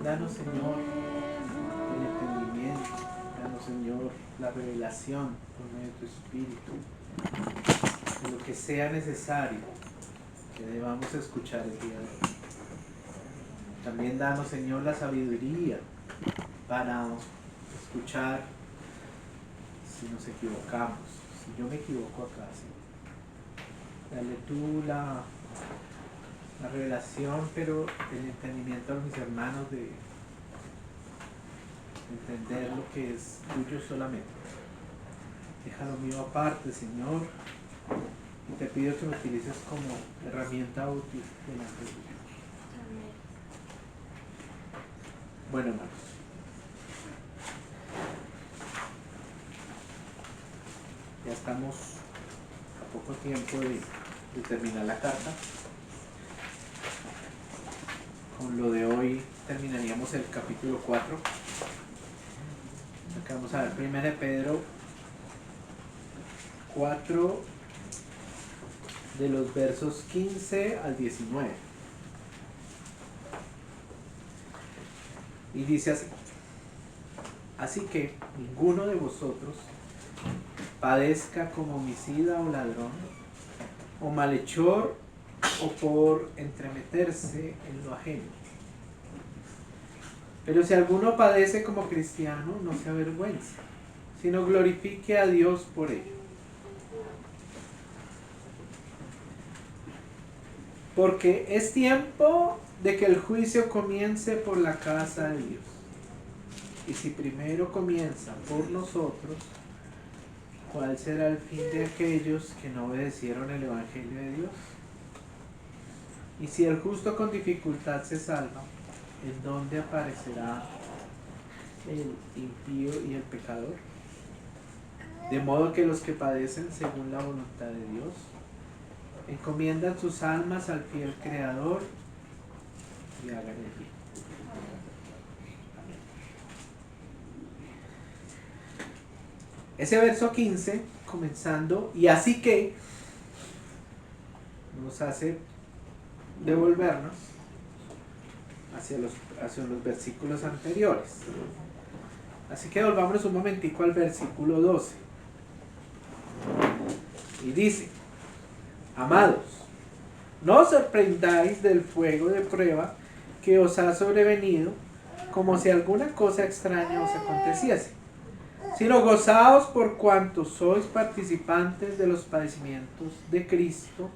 Danos, Señor, el entendimiento. Danos, Señor, la revelación por medio de tu Espíritu, de lo que sea necesario que debamos escuchar el día de hoy. También danos, Señor, la sabiduría para escuchar si nos equivocamos. Si yo me equivoco acá, Señor, dale tú la revelación, pero el entendimiento a mis hermanos de entender lo que es tuyo solamente. Deja lo mío aparte, Señor, y te pido que me utilices como herramienta útil delante de ti. Bueno, hermanos, ya estamos a poco tiempo de terminar la carta. Con lo de hoy terminaríamos el capítulo 4. Acá vamos a ver 1 de Pedro 4, de los versos 15 al 19. Y dice así: así que ninguno de vosotros padezca como homicida o ladrón, o malhechor, o por entremeterse en lo ajeno. Pero si alguno padece como cristiano, no se avergüence, sino glorifique a Dios por ello. Porque es tiempo de que el juicio comience por la casa de Dios. Y si primero comienza por nosotros, ¿cuál será el fin de aquellos que no obedecieron el Evangelio de Dios? Y si el justo con dificultad se salva, ¿en dónde aparecerá el impío y el pecador? De modo que los que padecen según la voluntad de Dios encomiendan sus almas al fiel Creador y hagan el bien. Amén. Ese verso 15, comenzando, y así que nos hace devolvernos hacia los versículos anteriores. Así que volvámonos un momentico al versículo 12. Y dice: amados, no os sorprendáis del fuego de prueba que os ha sobrevenido, como si alguna cosa extraña os aconteciese, sino gozaos por cuanto sois participantes de los padecimientos de Cristo,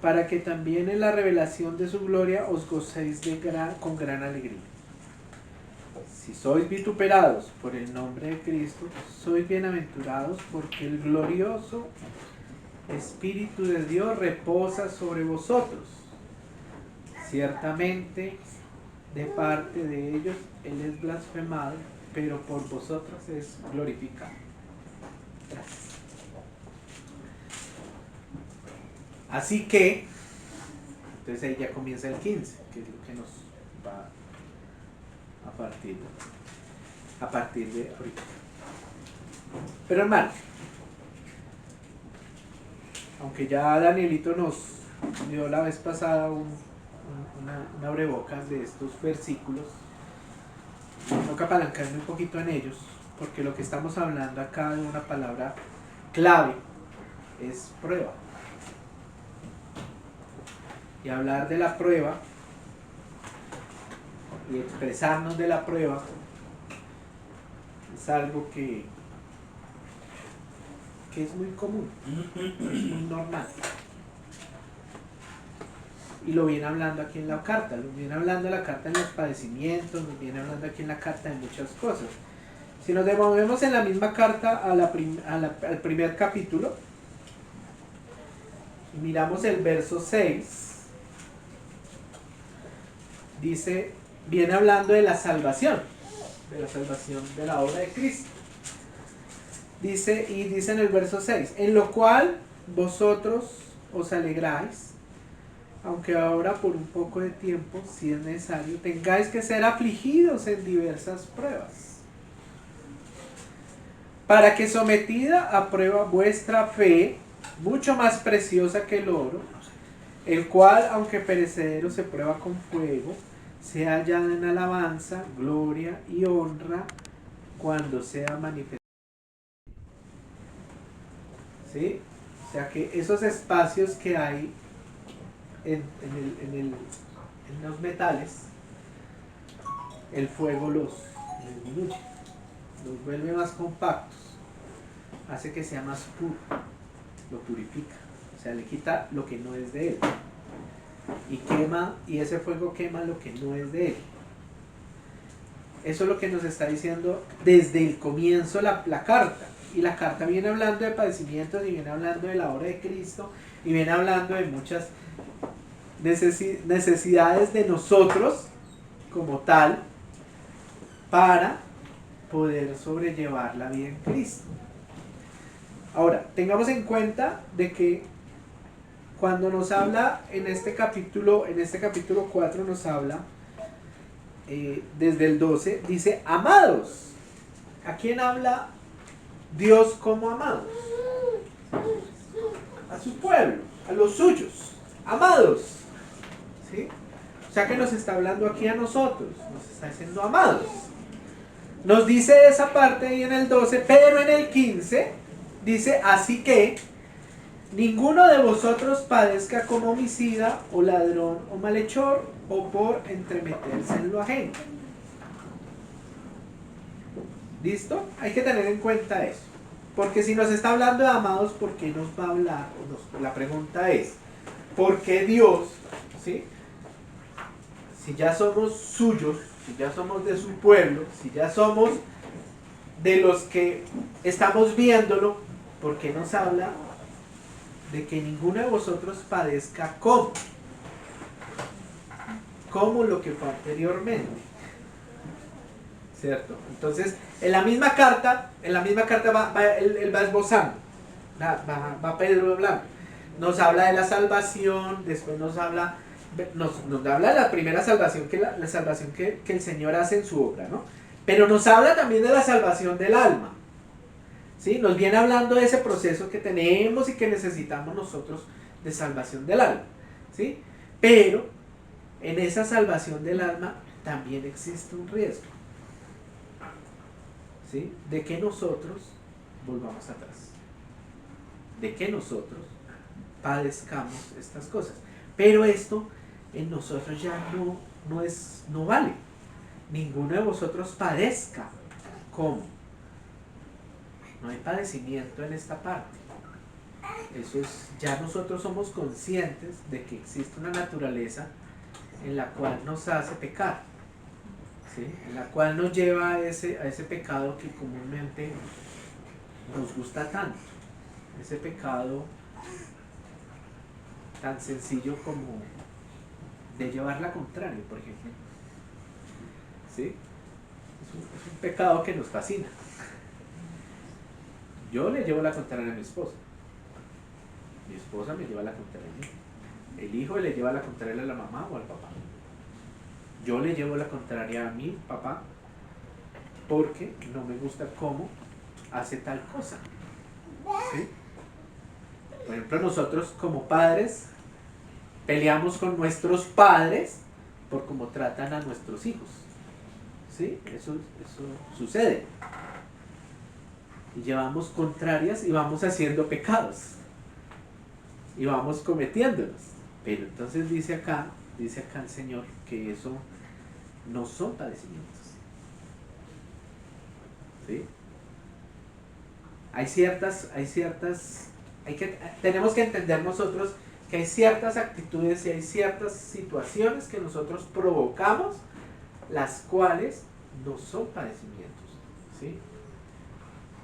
para que también en la revelación de su gloria os gocéis con gran alegría. Si sois vituperados por el nombre de Cristo, sois bienaventurados, porque el glorioso Espíritu de Dios reposa sobre vosotros. Ciertamente, de parte de ellos, Él es blasfemado, pero por vosotros es glorificado. Gracias. Así que, entonces ahí ya comienza el 15, que es lo que nos va a partir de ahorita. Pero hermano, aunque ya Danielito nos dio la vez pasada una abrebocas de estos versículos, tengo que apalancarme un poquito en ellos, porque lo que estamos hablando acá de una palabra clave es prueba. Y hablar de la prueba y expresarnos de la prueba es algo que es muy común, es muy normal. Y lo viene hablando aquí en la carta, lo viene hablando en la carta en los padecimientos, lo viene hablando aquí en la carta en muchas cosas. Si nos devolvemos en la misma carta al primer capítulo y miramos el verso 6, dice, viene hablando de la salvación de la obra de Cristo. Dice en el verso 6, en lo cual vosotros os alegráis, aunque ahora por un poco de tiempo, si es necesario, tengáis que ser afligidos en diversas pruebas, para que sometida a prueba vuestra fe, mucho más preciosa que el oro, el cual, aunque perecedero, se prueba con fuego, sea hallada en alabanza, gloria y honra cuando sea manifestada. ¿Sí? O sea que esos espacios que hay en los metales, el fuego los disminuye, los vuelve más compactos, hace que sea más puro, lo purifica, o sea, le quita lo que no es de él y quema, y ese fuego quema lo que no es de él. Eso es lo que nos está diciendo desde el comienzo la carta. Y la carta viene hablando de padecimientos y viene hablando de la obra de Cristo y viene hablando de muchas necesidades de nosotros como tal para poder sobrellevar la vida en Cristo. Ahora, tengamos en cuenta de que cuando nos habla en este capítulo 4 nos habla desde el 12, dice amados. ¿A quién habla Dios como amados? A su pueblo, a los suyos, amados. ¿Sí? O sea que nos está hablando aquí a nosotros, nos está diciendo amados. Nos dice esa parte ahí en el 12, pero en el 15 dice, así que ninguno de vosotros padezca como homicida o ladrón o malhechor o por entremeterse en lo ajeno. ¿Listo? Hay que tener en cuenta eso. Porque si nos está hablando de amados, ¿por qué nos va a hablar? La pregunta es, ¿por qué Dios, ¿sí? Si ya somos suyos, si ya somos de su pueblo, si ya somos de los que estamos viéndolo, ¿por qué nos habla de que ninguno de vosotros padezca como lo que fue anteriormente? ¿Cierto? Entonces, en la misma carta él va esbozando, va Pedro hablando. Nos habla de la salvación, después nos habla de la primera salvación, la salvación que el Señor hace en su obra, ¿no? Pero nos habla también de la salvación del alma. ¿Sí? Nos viene hablando de ese proceso que tenemos y que necesitamos nosotros de salvación del alma. ¿Sí? Pero en esa salvación del alma también existe un riesgo. ¿Sí? De que nosotros volvamos atrás. De que nosotros padezcamos estas cosas. Pero esto en nosotros ya no vale. Ninguno de vosotros padezca. ¿Cómo? No hay padecimiento en esta parte. Eso es, ya nosotros somos conscientes de que existe una naturaleza en la cual nos hace pecar, ¿sí? En la cual nos lleva a ese pecado que comúnmente nos gusta tanto, ese pecado tan sencillo como de llevar la contraria, por ejemplo. ¿Sí? Es un pecado que nos fascina. Yo le llevo la contraria a mi esposa. Mi esposa me lleva la contraria a mí. El hijo le lleva la contraria a la mamá o al papá. Yo le llevo la contraria a mi papá porque no me gusta cómo hace tal cosa. ¿Sí? Por ejemplo, nosotros como padres peleamos con nuestros padres por cómo tratan a nuestros hijos. ¿Sí? Eso sucede. Y llevamos contrarias y vamos haciendo pecados. Y vamos cometiéndolos. Pero entonces dice acá el Señor que eso no son padecimientos. ¿Sí? Tenemos que entender nosotros que hay ciertas actitudes y hay ciertas situaciones que nosotros provocamos, las cuales no son padecimientos. ¿Sí?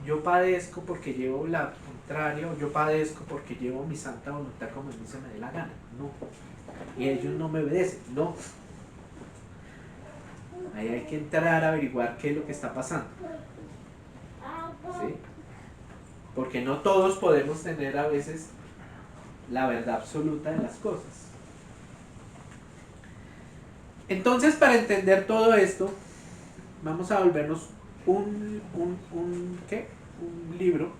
Yo padezco porque llevo la contraria, o yo padezco porque llevo mi santa voluntad como a mí se me dé la gana. No. Y ellos no me obedecen. No. Ahí hay que entrar a averiguar qué es lo que está pasando. ¿Sí? Porque no todos podemos tener a veces la verdad absoluta de las cosas. Entonces, para entender todo esto, vamos a volvernos un libro.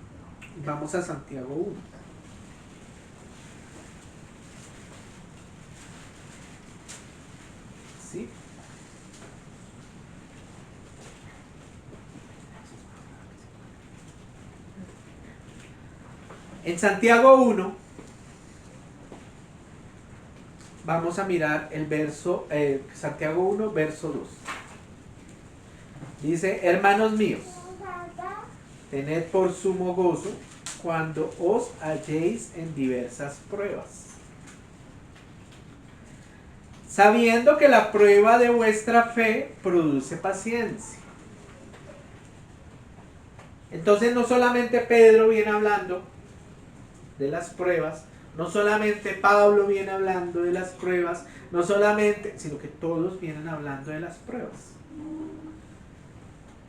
Vamos a Santiago 1. ¿Sí? En Santiago 1, vamos a mirar el verso, Santiago 1, verso 2. Dice, hermanos míos, tened por sumo gozo cuando os halléis en diversas pruebas, sabiendo que la prueba de vuestra fe produce paciencia. Entonces no solamente Pedro viene hablando de las pruebas, no solamente Pablo viene hablando de las pruebas, no solamente, sino que todos vienen hablando de las pruebas.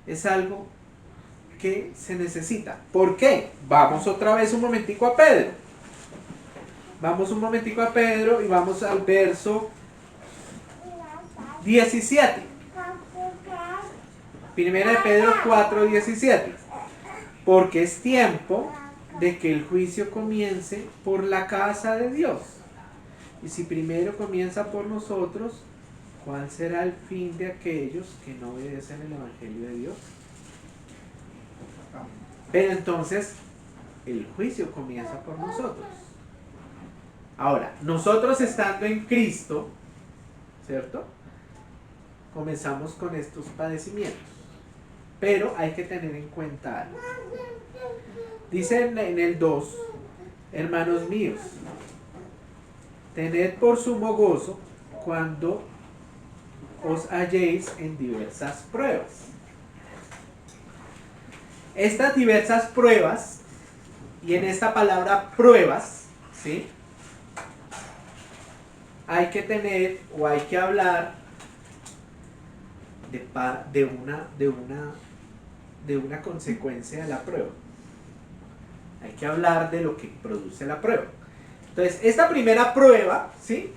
Es algo que se necesita. ¿Por qué? Vamos otra vez un momentico a Pedro. Vamos un momentico a Pedro y vamos al verso 17. Primera de Pedro 4, 17. Porque es tiempo de que el juicio comience por la casa de Dios. Y si primero comienza por nosotros, ¿cuál será el fin de aquellos que no obedecen el Evangelio de Dios? Pero entonces, el juicio comienza por nosotros. Ahora, nosotros estando en Cristo, ¿cierto? Comenzamos con estos padecimientos. Pero hay que tener en cuenta algo. Dice en el 2, hermanos míos, tened por sumo gozo cuando os halléis en diversas pruebas. Estas diversas pruebas, y en esta palabra pruebas, ¿sí? Hay que tener o hay que hablar de una consecuencia de la prueba. Hay que hablar de lo que produce la prueba. Entonces, esta primera prueba, ¿sí?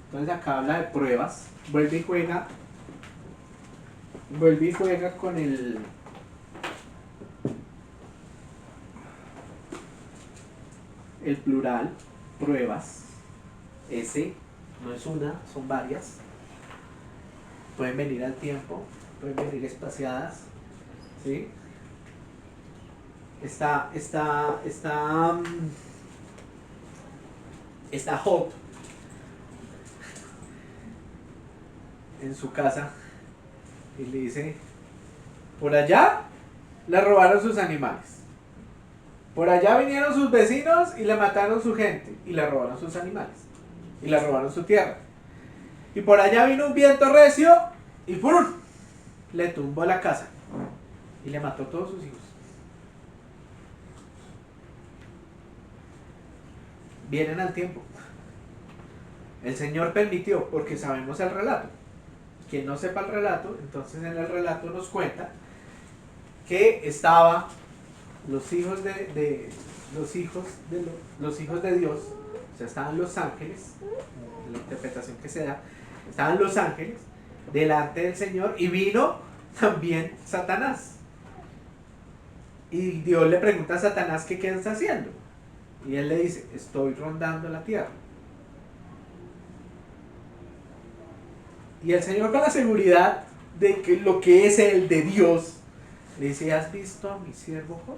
Entonces acá habla de pruebas. Vuelve y juega con el plural, pruebas. Ese no es una, son varias. Pueden venir al tiempo, pueden venir espaciadas, ¿sí? Está Job en su casa y le dice, por allá le robaron sus animales, por allá vinieron sus vecinos y le mataron su gente y le robaron sus animales y le robaron su tierra, y por allá vino un viento recio y ¡pum!, le tumbó la casa y le mató a todos sus hijos. Vienen al tiempo. El Señor permitió, porque sabemos el relato. Quien no sepa el relato, entonces en el relato nos cuenta que estaban los hijos de Dios, o sea, estaban los ángeles, en la interpretación que se da, estaban los ángeles delante del Señor y vino también Satanás. Y Dios le pregunta a Satanás que qué está haciendo. Y él le dice, estoy rondando la tierra. Y el Señor, con la seguridad de que lo que es el de Dios, le dice, ¿has visto a mi siervo Job?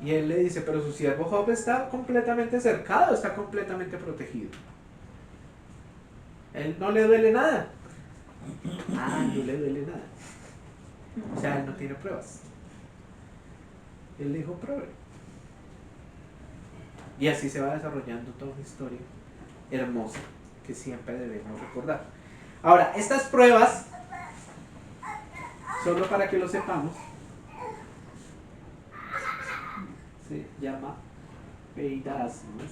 Y él le dice, pero su siervo Job está completamente cercado, está completamente protegido. Él no le duele nada. No le duele nada. O sea, él no tiene pruebas. Él le dijo, pruebe. Y así se va desarrollando toda una historia hermosa que siempre debemos recordar. Ahora, estas pruebas, solo para que lo sepamos, se llama peirasmos.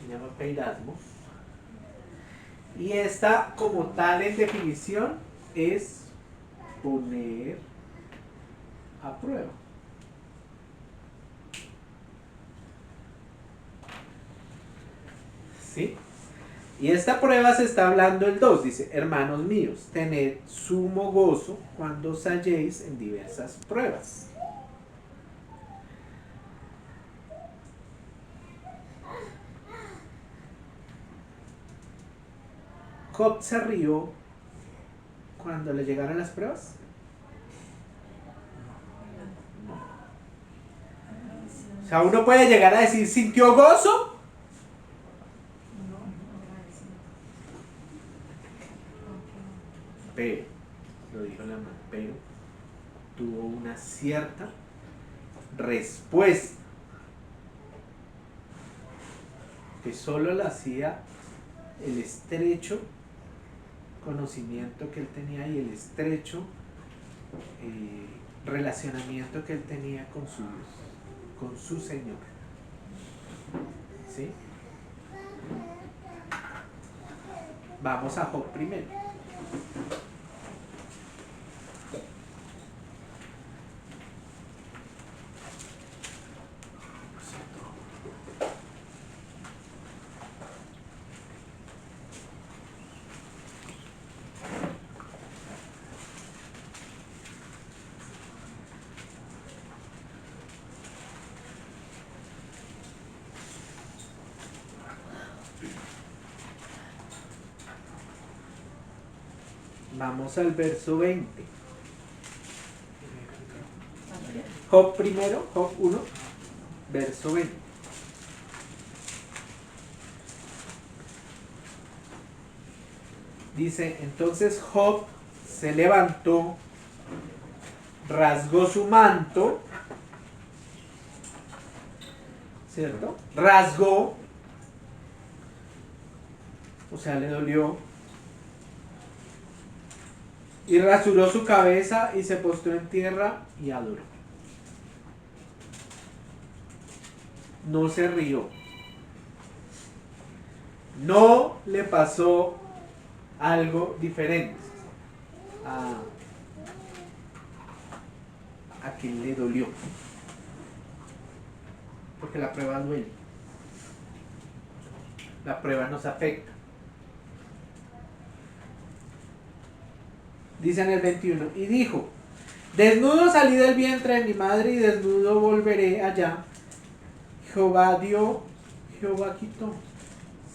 Se llama peirasmos. Y esta, como tal en definición, es poner a prueba. ¿Sí? Y esta prueba se está hablando el 2, dice, hermanos míos, tened sumo gozo cuando os halléis en diversas pruebas. Job se rió cuando le llegaron las pruebas. O sea, uno puede llegar a decir, ¿sintió gozo? Pero, lo dijo la mamá, pero tuvo una cierta respuesta que solo la hacía el estrecho conocimiento que él tenía y el estrecho relacionamiento que él tenía con su Señor. ¿Sí? Vamos a Job primero. Vamos al verso 20. Job primero, Job 1, verso 20. Dice, entonces Job se levantó, rasgó su manto, ¿cierto? Rasgó, o sea, le dolió, y rasuró su cabeza y se postró en tierra y adoró. No se rió. No le pasó algo diferente a quien le dolió. Porque la prueba duele. La prueba nos afecta. Dice en el 21, y dijo, desnudo salí del vientre de mi madre y desnudo volveré allá. Jehová dio, Jehová quitó.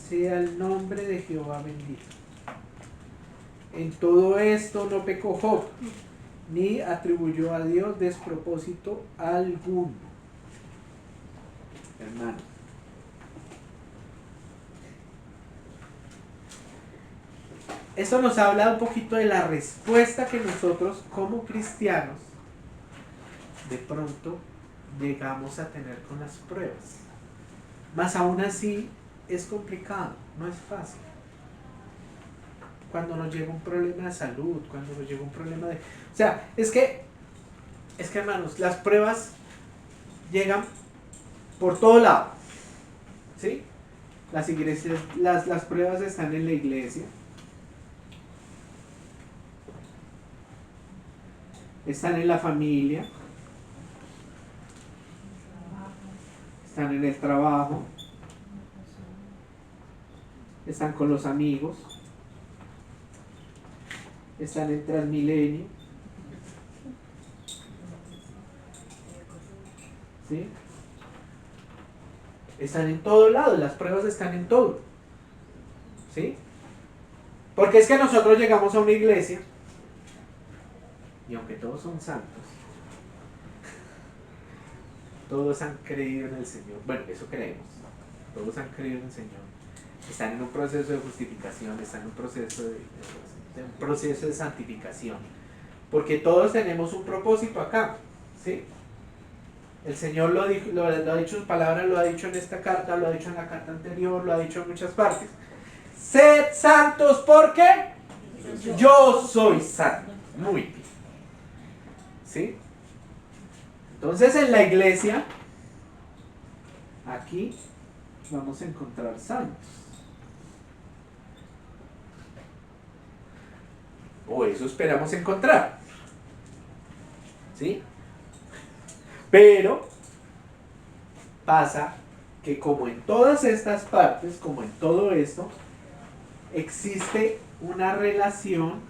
Sea el nombre de Jehová bendito. En todo esto no pecó Job, ni atribuyó a Dios despropósito alguno. Hermano. Esto nos habla un poquito de la respuesta que nosotros como cristianos de pronto llegamos a tener con las pruebas. Mas aún así es complicado, no es fácil. Cuando nos llega un problema de salud, cuando nos llega un problema de... O sea, es que hermanos, las pruebas llegan por todo lado. ¿Sí? Las iglesias, las pruebas están en la iglesia. Están en la familia. Están en el trabajo. Están con los amigos. Están en Transmilenio. ¿Sí? Están en todo lado, las pruebas están en todo. ¿Sí? Porque es que nosotros llegamos a una iglesia y aunque todos son santos, todos han creído en el Señor. Bueno, eso creemos. Todos han creído en el Señor. Están en un proceso de justificación, están en un proceso de santificación. Porque todos tenemos un propósito acá. ¿Sí? El Señor lo ha dicho en sus palabras, lo ha dicho en esta carta, lo ha dicho en la carta anterior, lo ha dicho en muchas partes. Sed santos porque yo soy santo. Muy bien. ¿Sí? Entonces en la iglesia, aquí vamos a encontrar santos. O eso esperamos encontrar. ¿Sí? Pero pasa que como en todas estas partes, como en todo esto, existe una relación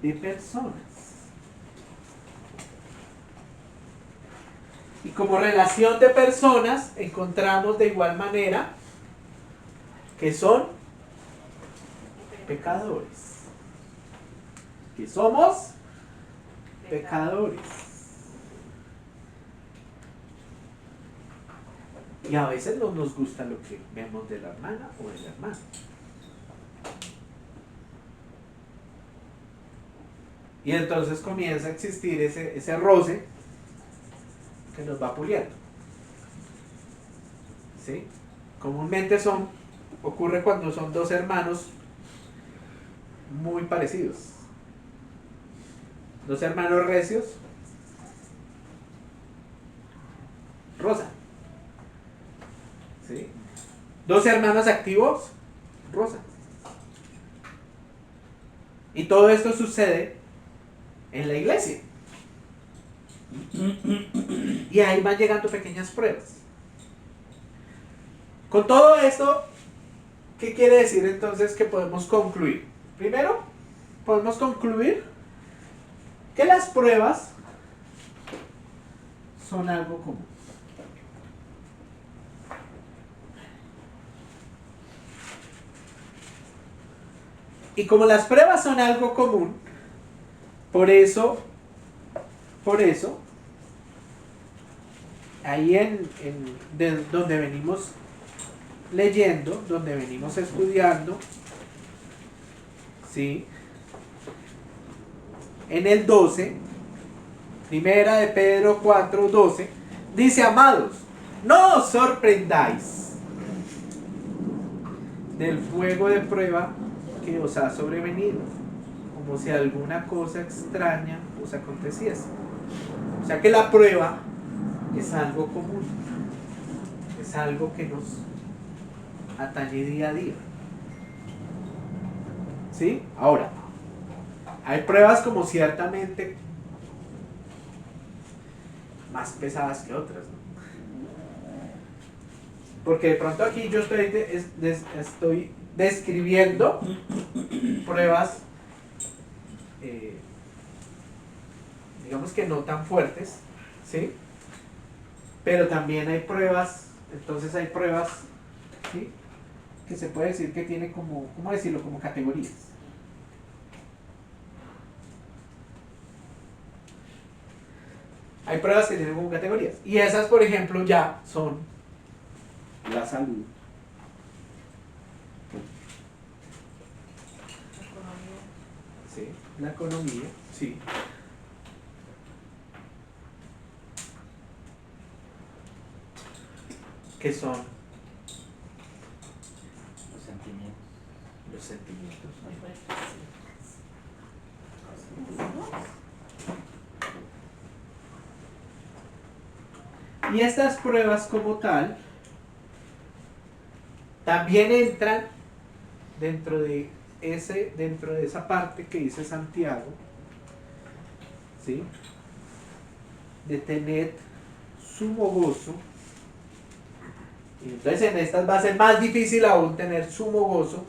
de personas. Y como relación de personas encontramos de igual manera que son pecadores. Que somos pecadores. Y a veces no nos gusta lo que vemos de la hermana o del hermano. Y entonces comienza a existir ese roce que nos va puliendo. ¿Sí? Comúnmente ocurre cuando son dos hermanos muy parecidos. Dos hermanos recios, rosa. ¿Sí? Dos hermanos activos, rosa. Y todo esto sucede en la iglesia. Y ahí van llegando pequeñas pruebas. Con todo esto, ¿qué quiere decir entonces que podemos concluir? Primero, podemos concluir que las pruebas son algo común. Y como las pruebas son algo común, por eso, ahí donde venimos leyendo, donde venimos estudiando, ¿sí? En el 12, primera de Pedro 4:12, dice: amados, no os sorprendáis del fuego de prueba que os ha sobrevenido, como si alguna cosa extraña os aconteciese. O sea que la prueba es algo común, es algo que nos atañe día a día. ¿Sí? Ahora, hay pruebas como ciertamente más pesadas que otras, ¿no? Porque de pronto aquí yo estoy describiendo pruebas, digamos que no tan fuertes, ¿sí? Pero también hay pruebas, entonces hay pruebas, ¿sí?, que se puede decir que tiene como, ¿cómo decirlo?, como categorías. Hay pruebas que tienen como categorías. Y esas, por ejemplo, ya son la salud, ¿sí?, la economía, sí, que son los sentimientos. Y estas pruebas como tal también entran dentro de esa parte que dice Santiago, ¿sí?, de tener sumo gozo. Y entonces en estas va a ser más difícil aún tener sumo gozo,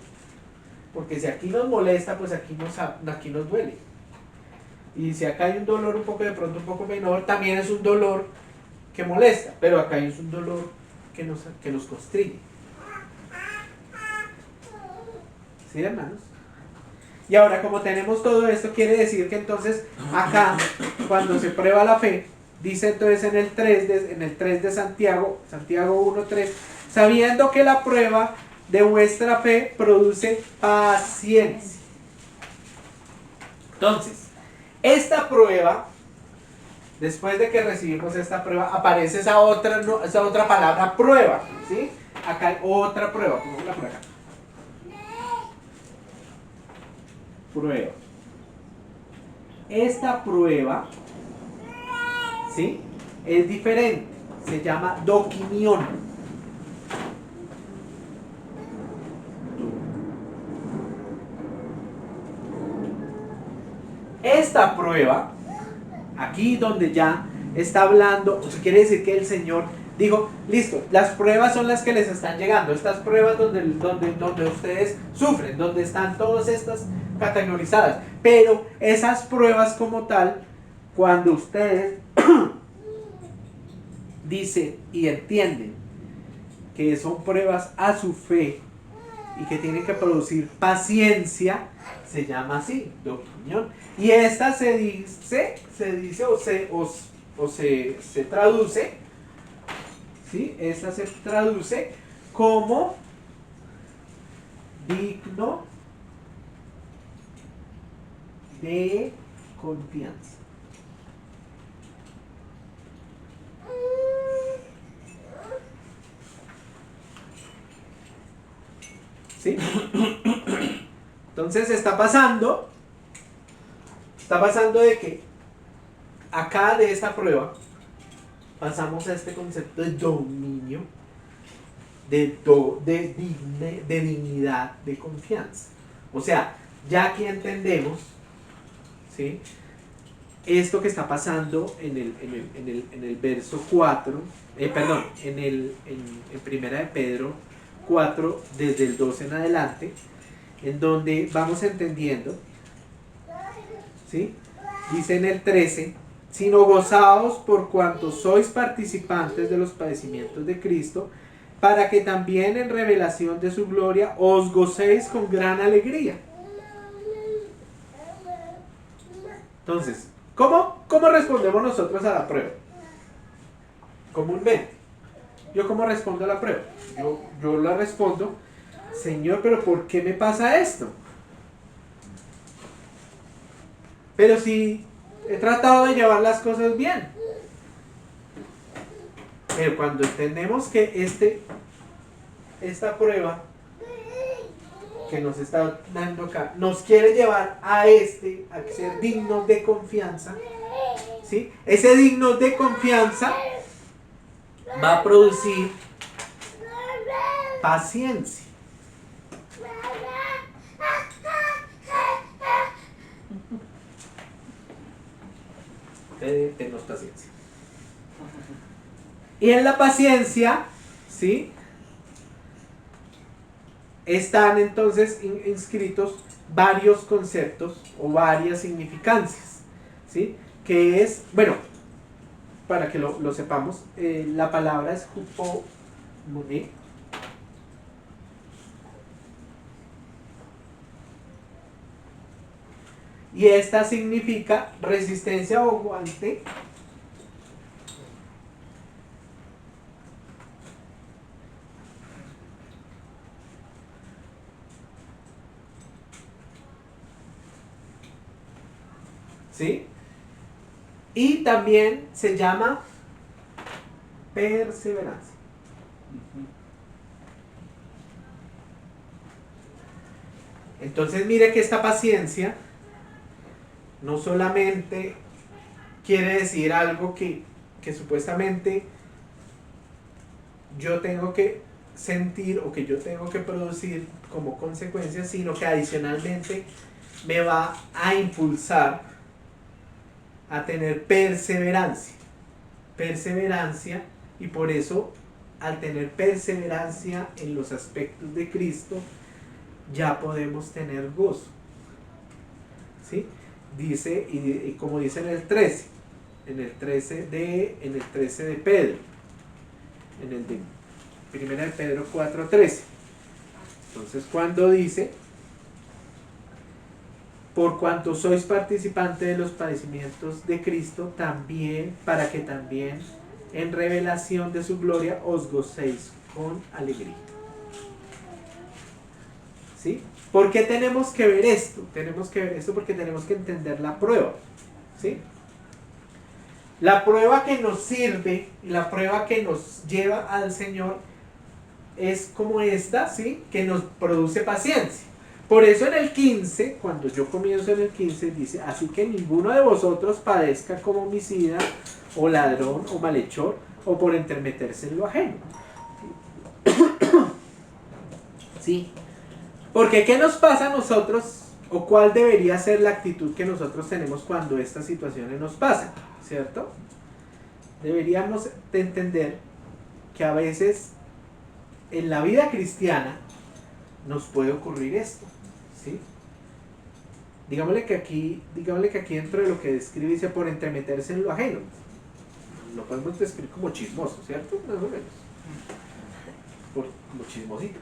porque si aquí nos molesta, pues aquí nos duele. Y si acá hay un dolor un poco, de pronto un poco menor, también es un dolor que molesta, pero acá es un dolor que nos constriñe. ¿Sí, hermanos? Y ahora, como tenemos todo esto, quiere decir que entonces acá, cuando se prueba la fe, dice entonces en el 3 de Santiago 1:3, sabiendo que la prueba de vuestra fe produce paciencia. Entonces, esta prueba, después de que recibimos esta prueba, aparece esa otra palabra, prueba, ¿sí? Acá hay otra prueba, pongámosla por acá. Prueba. Esta prueba, ¿sí?, es diferente, se llama doquimión. Esta prueba, aquí donde ya está hablando, o sea, quiere decir que el Señor dijo: listo, las pruebas son las que les están llegando, estas pruebas donde ustedes sufren, donde están todas estas categorizadas, pero esas pruebas como tal, cuando ustedes dicen y entienden que son pruebas a su fe y que tienen que producir paciencia, se llama así, doquimión. Y esta se dice o se traduce, ¿sí? Esta se traduce como digno de confianza. ¿Sí? Entonces está pasando de que acá de esta prueba pasamos a este concepto de dominio, de dignidad, de confianza. O sea, ya aquí entendemos, ¿sí?, esto que está pasando en el verso 4, perdón, en primera de Pedro 4, desde el 12 en adelante, en donde vamos entendiendo, ¿sí? Dice en el 13, sino gozaos por cuanto sois participantes de los padecimientos de Cristo, para que también en revelación de su gloria os gocéis con gran alegría. Entonces, ¿cómo respondemos nosotros a la prueba? Comúnmente. ¿Yo cómo respondo a la prueba? Yo la respondo, Señor, pero ¿por qué me pasa esto? Pero si he tratado de llevar las cosas bien. Pero cuando entendemos que esta prueba que nos está dando acá nos quiere llevar a ser dignos de confianza, ¿sí? Ese digno de confianza va a producir paciencia. Tenemos paciencia. Y en la paciencia, ¿sí?, están entonces inscritos varios conceptos o varias significancias, ¿sí? Que es, bueno, para que lo sepamos, la palabra es hupomone. Y esta significa resistencia o aguante ¿sí? Y también se llama perseverancia. Entonces mire que esta paciencia no solamente quiere decir algo que supuestamente yo tengo que sentir o que yo tengo que producir como consecuencia, sino que adicionalmente me va a impulsar a tener perseverancia. Perseverancia, y por eso al tener perseverancia en los aspectos de Cristo, ya podemos tener gozo. ¿Sí? Dice, y como dice en el 13 de Pedro, en el de primera de Pedro 4:13. Entonces, cuando dice, por cuanto sois participantes de los padecimientos de Cristo, también, para que también en revelación de su gloria os gocéis con alegría. ¿Sí? ¿Por qué tenemos que ver esto? Tenemos que ver esto porque tenemos que entender la prueba. ¿Sí? La prueba que nos sirve y la prueba que nos lleva al Señor es como esta, ¿sí?, que nos produce paciencia. Por eso en el 15, cuando yo comienzo en el 15, dice, así que ninguno de vosotros padezca como homicida, o ladrón, o malhechor, o por entremeterse en lo ajeno. ¿Sí? Porque ¿qué nos pasa a nosotros? ¿O cuál debería ser la actitud que nosotros tenemos cuando estas situaciones nos pasan? ¿Cierto? Deberíamos de entender que a veces en la vida cristiana nos puede ocurrir esto, ¿sí? Digámosle que aquí dentro de lo que describe dice por entremeterse en lo ajeno. Lo podemos describir como chismoso, ¿cierto? Más o menos. Como chismosito,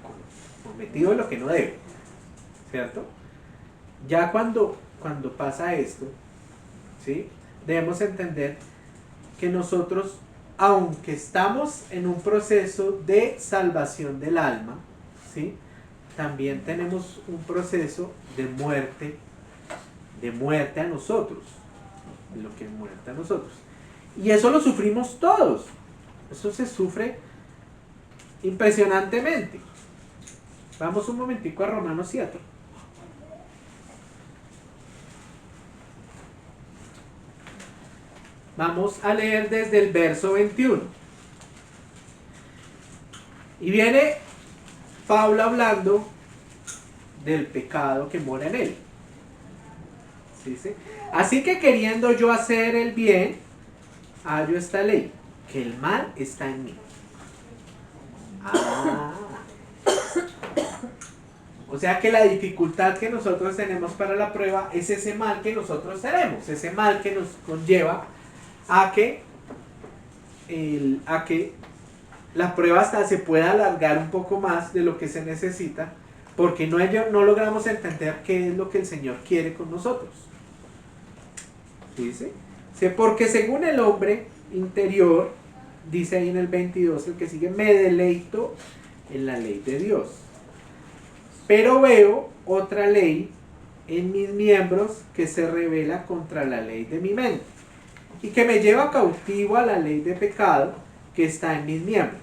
por metido en lo que no debe, ¿cierto? Ya cuando pasa esto, ¿sí?, debemos entender que nosotros aunque estamos en un proceso de salvación del alma, ¿sí? También tenemos un proceso de muerte a nosotros, de lo que es muerte a nosotros. Y eso lo sufrimos todos. Eso se sufre impresionantemente. Vamos un momentico a Romanos 7. Vamos a leer desde el verso 21. Y viene Pablo hablando del pecado que mora en él. ¿Sí? Así que queriendo yo hacer el bien, hallo esta ley, que el mal está en mí. O sea que la dificultad que nosotros tenemos para la prueba es ese mal que nosotros tenemos, ese mal que nos conlleva a que la prueba hasta se pueda alargar un poco más de lo que se necesita, porque no logramos entender qué es lo que el Señor quiere con nosotros. ¿Dice? Sí, porque según el hombre interior, dice ahí en el 22, el que sigue, me deleito en la ley de Dios, pero veo otra ley en mis miembros que se revela contra la ley de mi mente y que me lleva cautivo a la ley de pecado que está en mis miembros.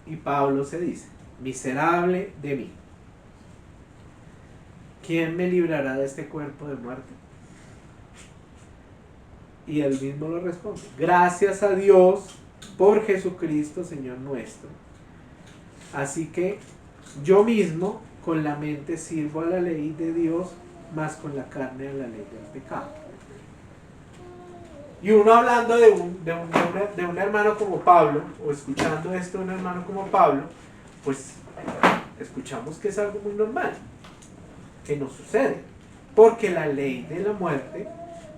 Y Pablo se dice, miserable de mí, ¿quién me librará de este cuerpo de muerte? Y él mismo lo responde, gracias a Dios por Jesucristo Señor nuestro. Así que yo mismo con la mente sirvo a la ley de Dios, más con la carne a la ley del pecado. Y uno hablando de un hermano como Pablo, o escuchando esto de un hermano como Pablo, pues escuchamos que es algo muy normal, que nos sucede, porque la ley de la muerte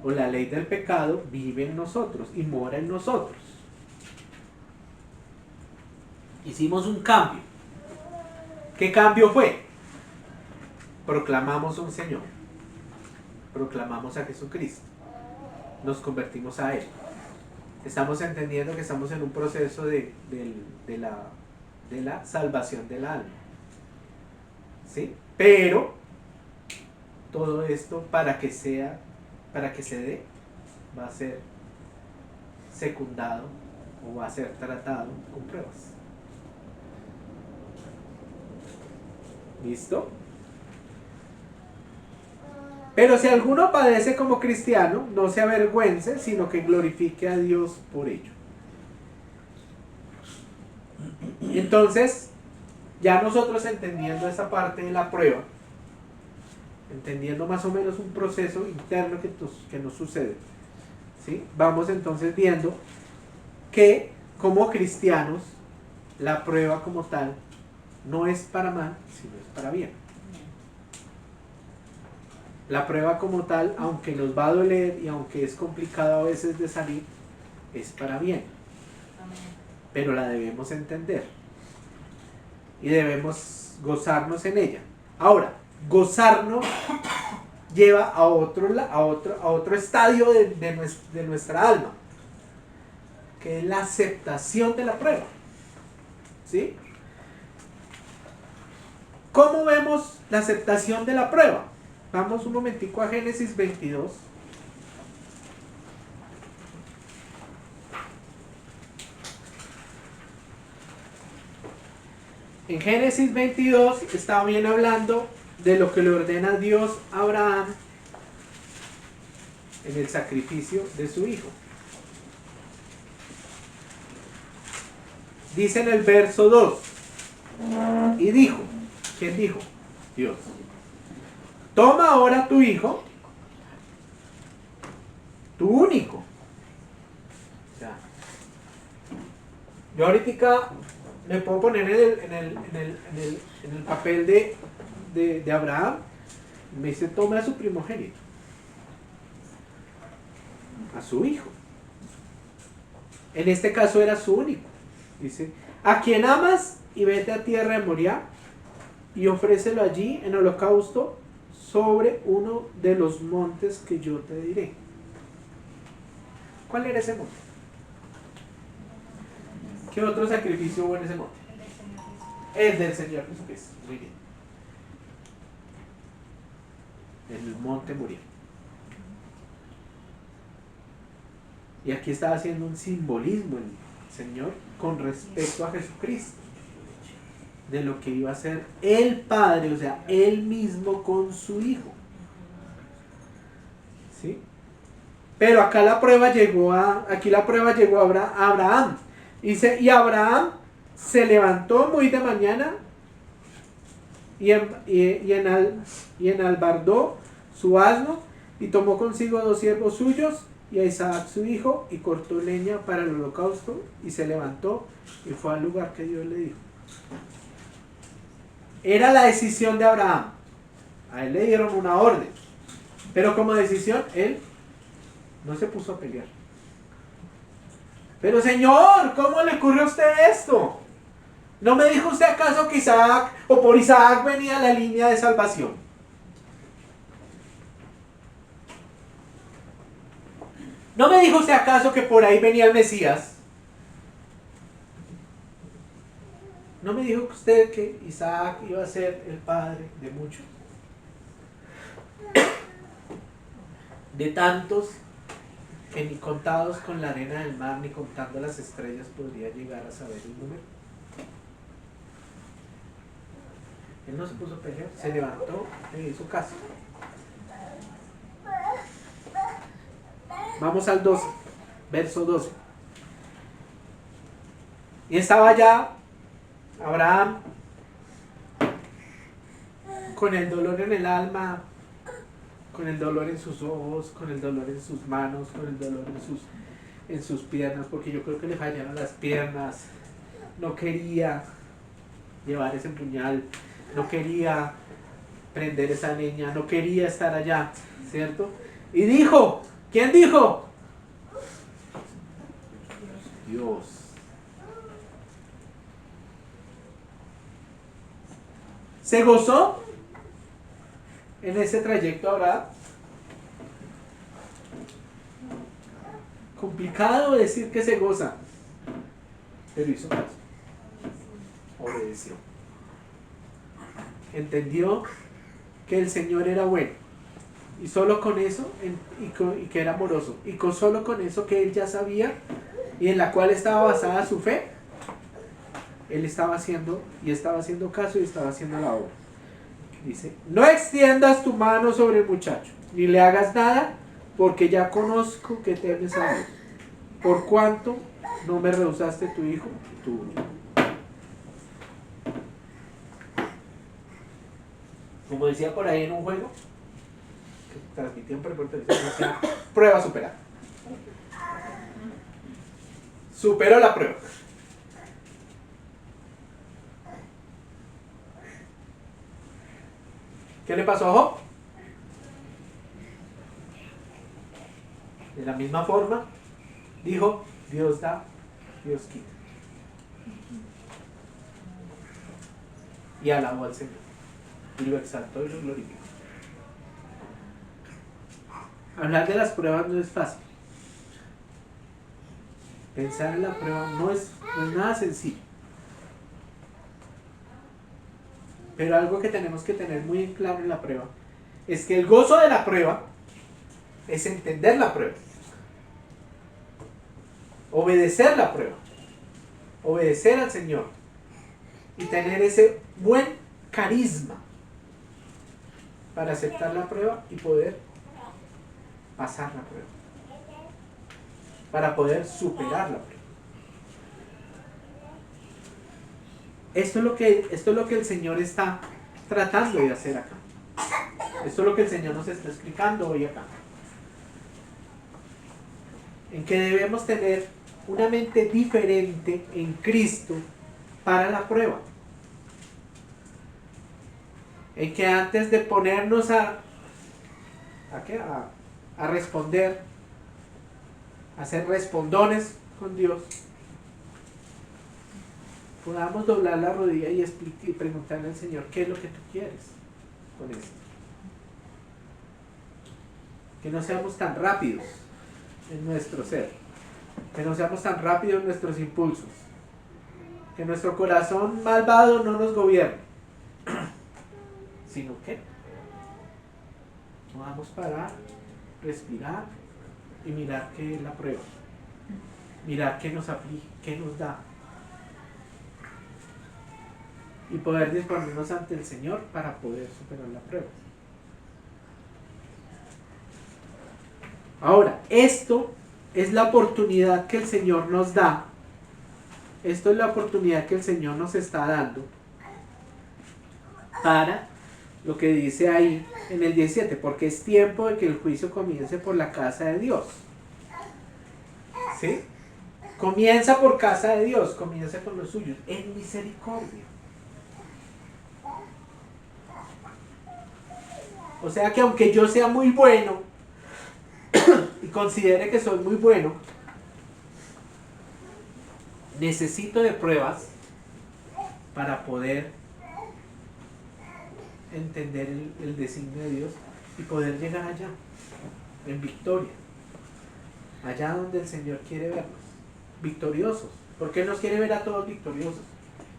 o la ley del pecado vive en nosotros y mora en nosotros. Hicimos un cambio. ¿Qué cambio fue? Proclamamos un Señor, proclamamos a Jesucristo, nos convertimos a Él. Estamos entendiendo que estamos en un proceso de la salvación del alma, ¿sí? Pero todo esto para que se dé, va a ser secundado o va a ser tratado con pruebas. ¿Listo? Pero si alguno padece como cristiano, no se avergüence, sino que glorifique a Dios por ello. Entonces, ya nosotros entendiendo esa parte de la prueba, entendiendo más o menos un proceso interno que nos sucede, ¿sí? Vamos entonces viendo que como cristianos, la prueba como tal no es para mal, sino es para bien. La prueba como tal, aunque nos va a doler y aunque es complicado a veces de salir, es para bien. Pero la debemos entender y debemos gozarnos en ella. Ahora, gozarnos lleva a otro estadio de nuestra alma, que es la aceptación de la prueba. ¿Sí? ¿Cómo vemos la aceptación de la prueba? Vamos un momentico a Génesis 22. En Génesis 22 está bien hablando de lo que le ordena Dios a Abraham en el sacrificio de su hijo. Dice en el verso 2, y dijo, ¿quién dijo? Dios. Toma ahora tu hijo, tu único. O sea, yo ahorita me puedo poner en el papel de Abraham. Me dice, toma a su primogénito, a su hijo. En este caso era su único. Dice, a quien amas y vete a tierra de Moriah y ofrécelo allí en holocausto sobre uno de los montes que yo te diré. ¿Cuál era ese monte? ¿Qué otro sacrificio hubo en ese monte? El del Señor Jesucristo. Muy bien. El monte murió. Y aquí estaba haciendo un simbolismo el Señor con respecto a Jesucristo, de lo que iba a ser el Padre, o sea, Él mismo con su Hijo. ¿Sí? Pero acá la prueba llegó a Abraham. Dice, y Abraham se levantó muy de mañana y enalbardó su asno y tomó consigo 2 siervos suyos y a Isaac su hijo y cortó leña para el holocausto y se levantó y fue al lugar que Dios le dijo. Era la decisión de Abraham. A él le dieron una orden, pero como decisión él no se puso a pelear. Pero Señor, ¿cómo le ocurrió a usted esto? ¿No me dijo usted acaso que Isaac o por Isaac venía la línea de salvación? ¿No me dijo usted acaso que por ahí venía el Mesías? ¿No me dijo usted que Isaac iba a ser el padre de muchos? De tantos que ni contados con la arena del mar ni contando las estrellas podría llegar a saber el número. Él no se puso a pelear, se levantó e hizo caso. Vamos al 12, verso 12. Y estaba ya Abraham con el dolor en el alma, con el dolor en sus ojos, con el dolor en sus manos, con el dolor en sus piernas, porque yo creo que le fallaron las piernas. No quería llevar ese puñal, no quería prender esa leña, no quería estar allá, ¿cierto? Y dijo, ¿quién dijo? Dios. ¿Se gozó en ese trayecto Abraham? Complicado decir que se goza, pero hizo caso, obedeció, entendió que el Señor era bueno y solo con eso y que era amoroso y solo con eso que él ya sabía y en la cual estaba basada su fe, él estaba haciendo caso y estaba haciendo la obra. Dice, no extiendas tu mano sobre el muchacho ni le hagas nada, porque ya conozco que temes a Dios, por cuanto no me rehusaste tu hijo, tu único. Como decía por ahí en un juego que transmitían por el decía, prueba superada. Superó la prueba. ¿Qué le pasó a Job? De la misma forma, dijo, Dios da, Dios quita. Y alabó al Señor. Y lo exaltó y lo glorificó. Hablar de las pruebas no es fácil. Pensar en la prueba no es nada sencillo. Pero algo que tenemos que tener muy en claro en la prueba es que el gozo de la prueba es entender la prueba, obedecer la prueba, obedecer al Señor y tener ese buen carisma para aceptar la prueba y poder pasar la prueba, para poder superar la prueba. Esto es lo que el Señor está tratando de hacer acá. Esto es lo que el Señor nos está explicando hoy acá. En que debemos tener una mente diferente en Cristo para la prueba. En que antes de ponernos a responder, a ser respondones con Dios, podamos doblar la rodilla y preguntarle al Señor, ¿qué es lo que tú quieres con esto? Que no seamos tan rápidos en nuestro ser. que no seamos tan rápidos en nuestros impulsos, que nuestro corazón malvado no nos gobierne, sino que podamos parar, respirar y mirar qué es la prueba, mirar qué nos aflige, qué nos da, y poder disponernos ante el Señor para poder superar la prueba. Ahora, esto es la oportunidad que el Señor nos da. Esto es la oportunidad que el Señor nos está dando para lo que dice ahí en el 17, porque es tiempo de que el juicio comience por la casa de Dios. ¿Sí? Comienza por casa de Dios, comienza con los suyos, en misericordia. O sea que aunque yo sea muy bueno y considere que soy muy bueno, necesito de pruebas para poder entender el designio de Dios y poder llegar allá, en victoria, allá donde el Señor quiere vernos, victoriosos, porque Él nos quiere ver a todos victoriosos,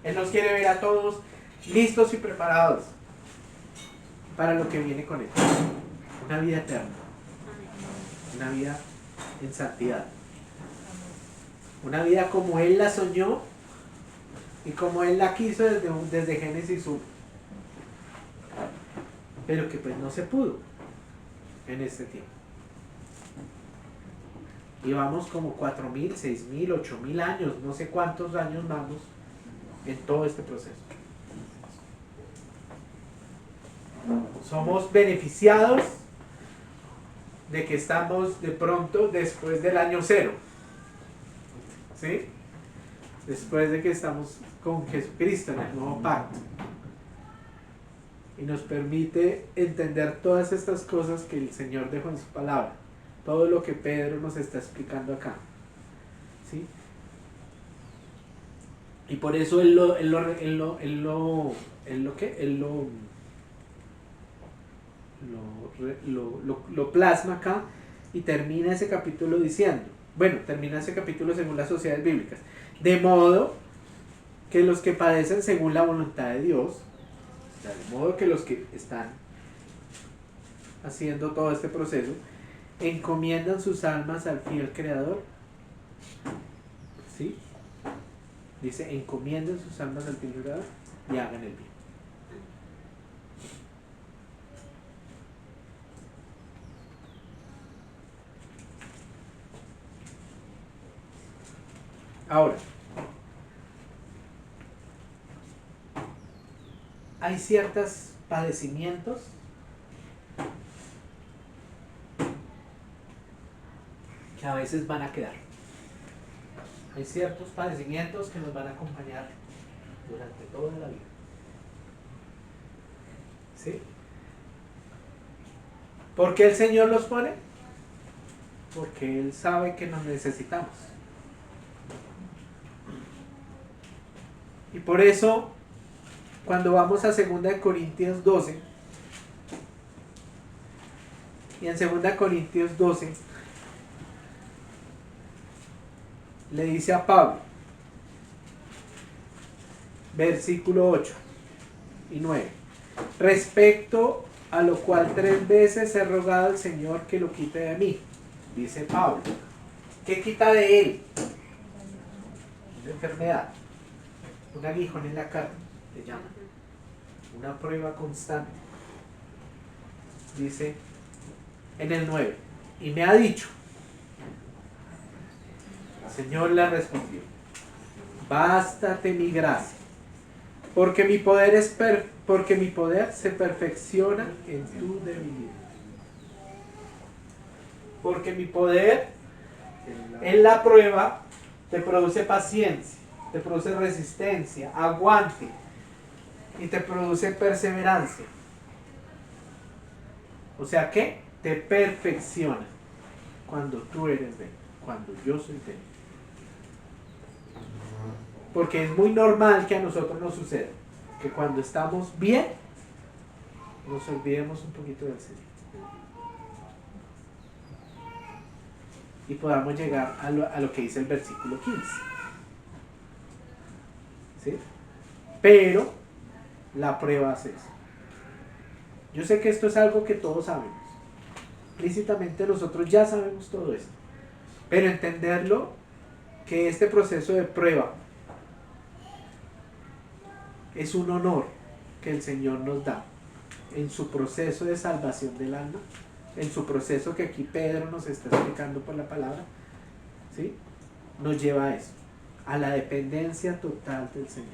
Él nos quiere ver a todos listos y preparados para lo que viene con Él, una vida eterna, una vida en santidad, una vida como Él la soñó y como Él la quiso desde Génesis 1, pero que pues no se pudo en este tiempo. Y vamos como 4.000, 6.000, 8.000 años, no sé cuántos años vamos en todo este proceso. Somos beneficiados de que estamos de pronto después del año 0. ¿Sí? Después de que estamos con Jesucristo en el nuevo pacto. Y nos permite entender todas estas cosas que el Señor dejó en su palabra. Todo lo que Pedro nos está explicando acá. ¿Sí? Y por eso él lo plasma acá y termina ese capítulo diciendo, termina ese capítulo según las sociedades bíblicas, de modo que los que padecen según la voluntad de Dios, o sea, de modo que los que están haciendo todo este proceso, encomiendan sus almas al fiel Creador. ¿Sí? Dice, encomienden sus almas al fiel Creador y hagan el bien. Ahora, hay ciertos padecimientos que a veces van a quedar. Hay ciertos padecimientos que nos van a acompañar durante toda la vida. ¿Sí? ¿Por qué el Señor los pone? Porque Él sabe que nos necesitamos. Y por eso, cuando vamos a 2 Corintios 12, y en 2 Corintios 12, le dice a Pablo, versículo 8 y 9, respecto a lo cual 3 veces he rogado al Señor que lo quite de mí, dice Pablo. ¿Qué quita de él? Una enfermedad, un aguijón en la carne, le llaman, una prueba constante. Dice en el 9, y me ha dicho, el Señor le respondió, bástate mi gracia, porque mi poder se perfecciona en tu debilidad. Porque mi poder en la prueba te produce paciencia, te produce resistencia, aguante y te produce perseverancia. O sea que te perfecciona cuando tú eres de él, cuando yo soy de él. Porque es muy normal que a nosotros nos suceda que cuando estamos bien nos olvidemos un poquito del Señor. y podamos llegar a lo que dice el versículo 15. ¿Sí? Pero la prueba es eso. Yo sé que esto es algo que todos sabemos. Implícitamente nosotros ya sabemos todo esto. Pero entenderlo, que este proceso de prueba es un honor que el Señor nos da en su proceso de salvación del alma, en su proceso que aquí Pedro nos está explicando por la palabra, ¿sí? Nos lleva a eso, a la dependencia total del Señor.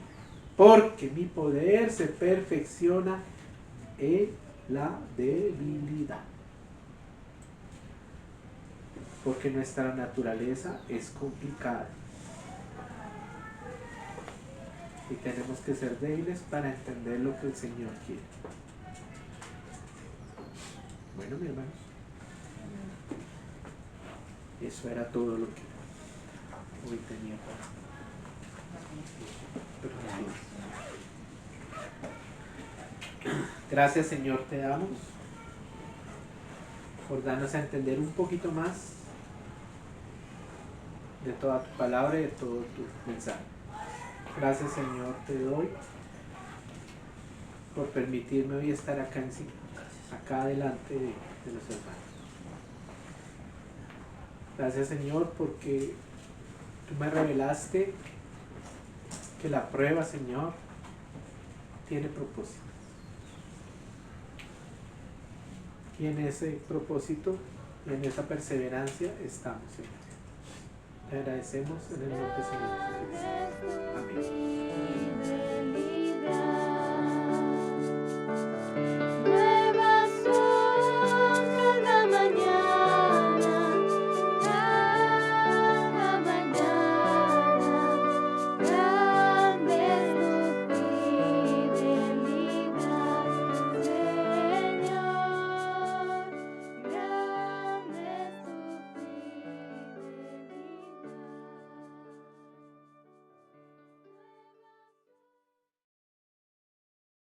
Porque mi poder se perfecciona en la debilidad. Porque nuestra naturaleza es complicada. Y tenemos que ser débiles para entender lo que el Señor quiere. Bueno, mi hermano, eso era todo lo que hoy tenía para. Gracias, Señor, te damos por darnos a entender un poquito más de toda tu palabra y de todo tu mensaje. Gracias, Señor, te doy por permitirme hoy estar acá delante de los hermanos. Gracias, Señor, porque tú me revelaste que la prueba, Señor, tiene propósito. Y en ese propósito y en esa perseverancia estamos, Señor. Te agradecemos en el nombre de Jesús. Amén.